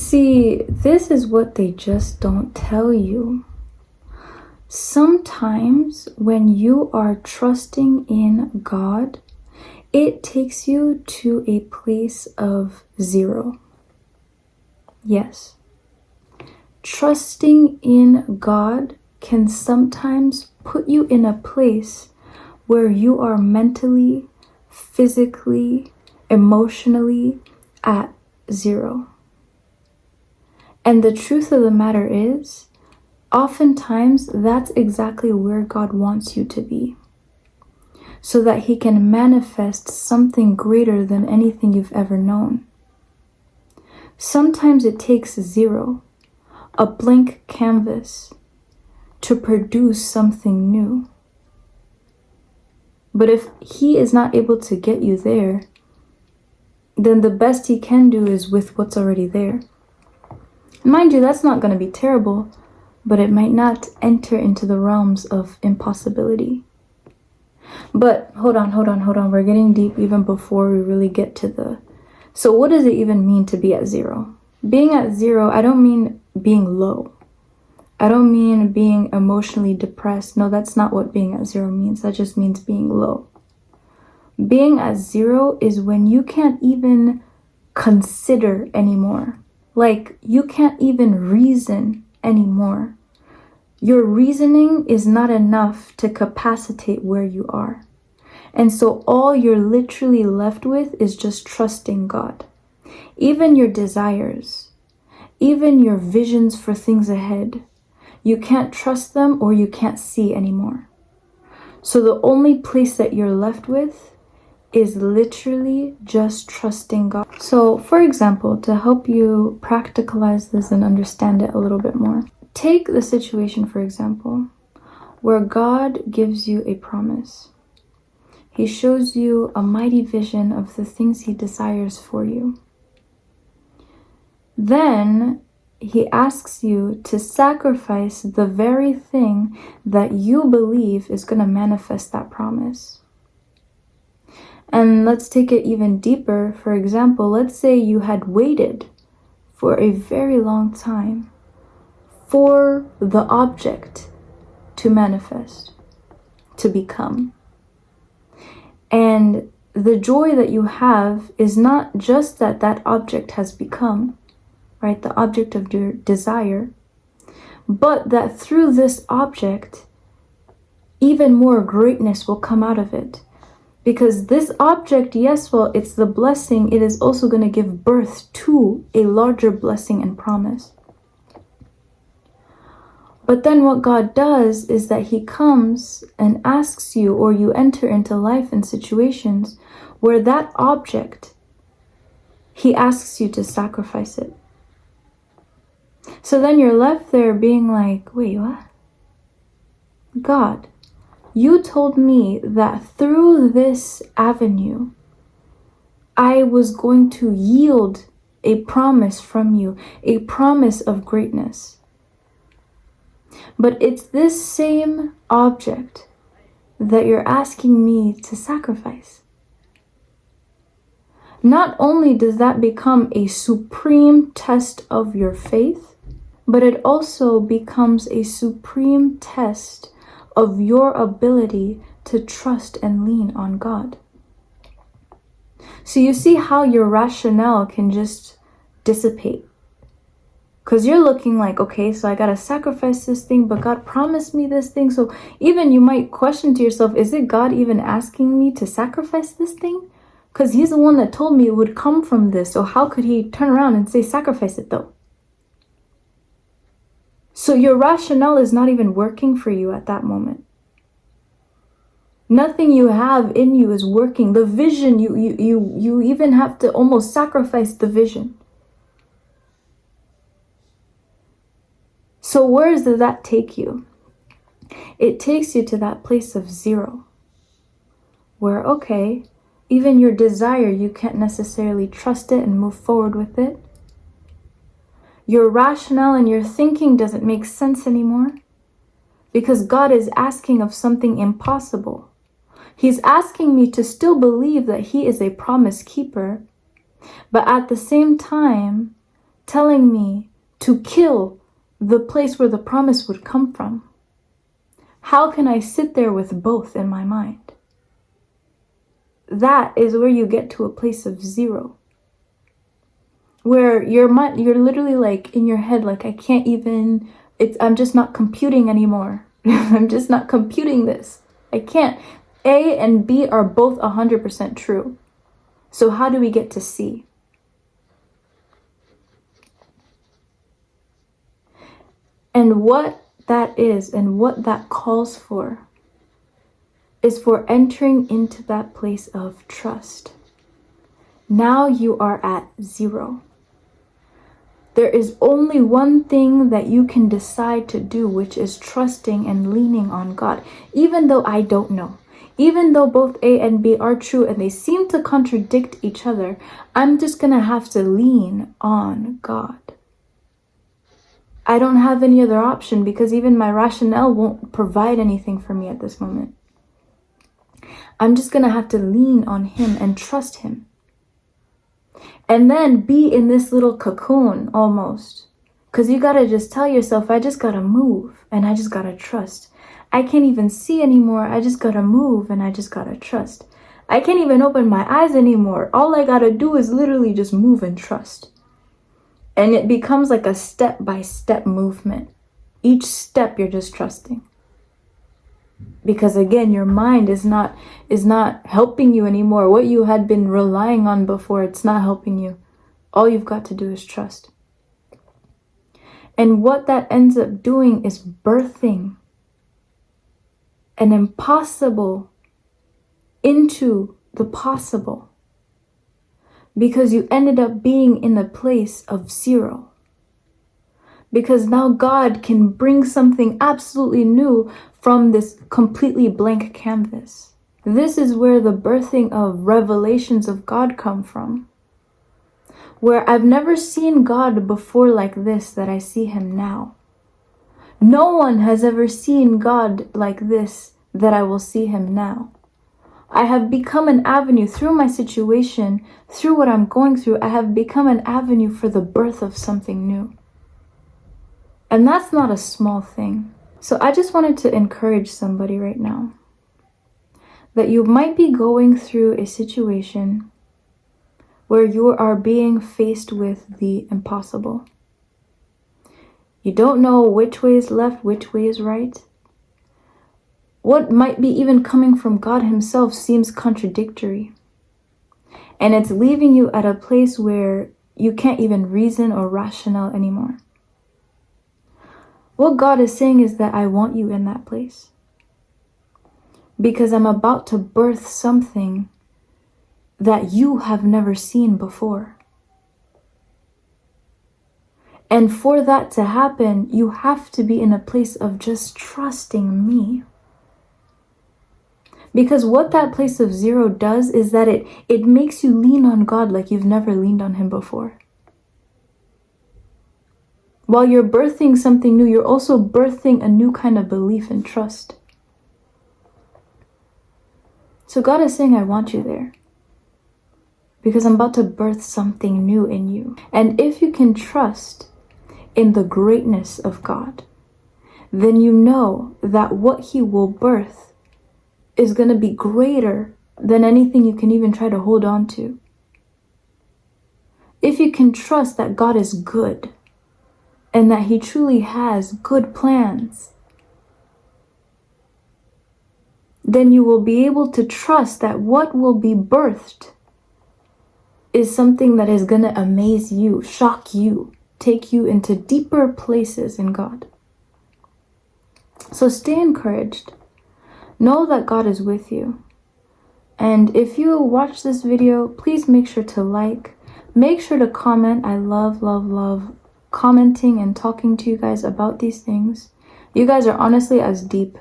See, this is what they just don't tell you. Sometimes when you are trusting in God, it takes you to a place of zero. Yes. Trusting in God can sometimes put you in a place where you are mentally, physically, emotionally at zero. And the truth of the matter is, oftentimes that's exactly where God wants you to be, so that He can manifest something greater than anything you've ever known. Sometimes it takes zero, a blank canvas, to produce something new. But if He is not able to get you there, then the best He can do is with what's already there. Mind you, that's not going to be terrible, but it might not enter into the realms of impossibility. But hold on. We're getting deep even before we really get to the... So what does it even mean to be at zero? Being at zero, I don't mean being low. I don't mean being emotionally depressed. No, that's not what being at zero means. That just means being low. Being at zero is when you can't even consider anymore. Like, you can't even reason anymore. Your reasoning is not enough to capacitate where you are. And so all you're literally left with is just trusting God. Even your desires, even your visions for things ahead, you can't trust them or you can't see anymore. So the only place that you're left with is literally just trusting God. So, for example, to help you practicalize this and understand it a little bit more, take the situation, for example, where God gives you a promise. He shows you a mighty vision of the things He desires for you. Then He asks you to sacrifice the very thing that you believe is going to manifest that promise. And let's take it even deeper. For example, let's say you had waited for a very long time for the object to manifest, to become. And the joy that you have is not just that that object has become, right? The object of your desire, but that through this object, even more greatness will come out of it. Because this object, yes, well, it's the blessing, it is also going to give birth to a larger blessing and promise. But then what God does is that He comes and asks you, or you enter into life in situations where that object, He asks you to sacrifice it. So then you're left there being like, wait, what? God, you told me that through this avenue, I was going to yield a promise from you, a promise of greatness. But it's this same object that you're asking me to sacrifice. Not only does that become a supreme test of your faith, but it also becomes a supreme test of your ability to trust and lean on God. So you see how your rationale can just dissipate. Because you're looking like, okay, so I got to sacrifice this thing, but God promised me this thing. So even you might question to yourself, is it God even asking me to sacrifice this thing? Because He's the one that told me it would come from this. So how could He turn around and say, sacrifice it though? So your rationale is not even working for you at that moment. Nothing you have in you is working. The vision, you even have to almost sacrifice the vision. So where does that take you? It takes you to that place of zero. Where, okay, even your desire, you can't necessarily trust it and move forward with it. Your rationale and your thinking doesn't make sense anymore because God is asking of something impossible. He's asking me to still believe that He is a promise keeper, but at the same time, telling me to kill the place where the promise would come from? How can I sit there with both in my mind? That is where you get to a place of zero. Where you're literally like in your head, like, I can't even, I'm just not computing anymore. I'm just not computing this. I can't. A and B are both 100% true. So how do we get to C? And what that is and what that calls for is for entering into that place of trust. Now you are at zero. There is only one thing that you can decide to do, which is trusting and leaning on God. Even though I don't know, even though both A and B are true and they seem to contradict each other, I'm just gonna have to lean on God. I don't have any other option, because even my rationale won't provide anything for me at this moment. I'm just gonna have to lean on Him and trust Him. And then be in this little cocoon almost. Because you gotta just tell yourself, I just gotta move and I just gotta trust. I can't even see anymore. I just gotta move and I just gotta trust. I can't even open my eyes anymore. All I gotta do is literally just move and trust. And it becomes like a step-by-step movement. Each step you're just trusting. Because again, your mind is not helping you anymore. What you had been relying on before, it's not helping you. All you've got to do is trust. And what that ends up doing is birthing an impossible into the possible. Because you ended up being in a place of zero. Because now God can bring something absolutely new from this completely blank canvas. This is where the birthing of revelations of God come from. Where I've never seen God before like this, that I see Him now. No one has ever seen God like this, that I will see Him now. I have become an avenue through my situation, through what I'm going through. I have become an avenue for the birth of something new. And that's not a small thing. So I just wanted to encourage somebody right now that you might be going through a situation where you are being faced with the impossible. You don't know which way is left, which way is right. What might be even coming from God Himself seems contradictory. And it's leaving you at a place where you can't even reason or rationale anymore. What God is saying is that I want you in that place. Because I'm about to birth something that you have never seen before. And for that to happen, you have to be in a place of just trusting me. Because what that place of zero does is that it makes you lean on God like you've never leaned on Him before. While you're birthing something new, you're also birthing a new kind of belief and trust. So God is saying, I want you there. Because I'm about to birth something new in you. And if you can trust in the greatness of God, then you know that what He will birth is going to be greater than anything you can even try to hold on to. If you can trust that God is good, and that He truly has good plans, then you will be able to trust that what will be birthed is something that is going to amaze you, shock you, take you into deeper places in God. So stay encouraged. Know that God is with you. And if you watch this video, please make sure to like, make sure to comment. I love commenting and talking to you guys about these things. You guys are honestly as deep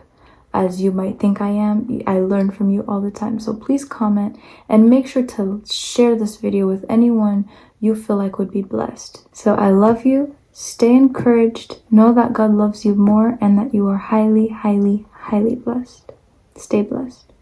as you might think I am. I learn from you all the time. So please comment and make sure to share this video with anyone you feel like would be blessed. So I love you. Stay encouraged. Know that God loves you more and that you are highly, highly, highly blessed. Stay blessed.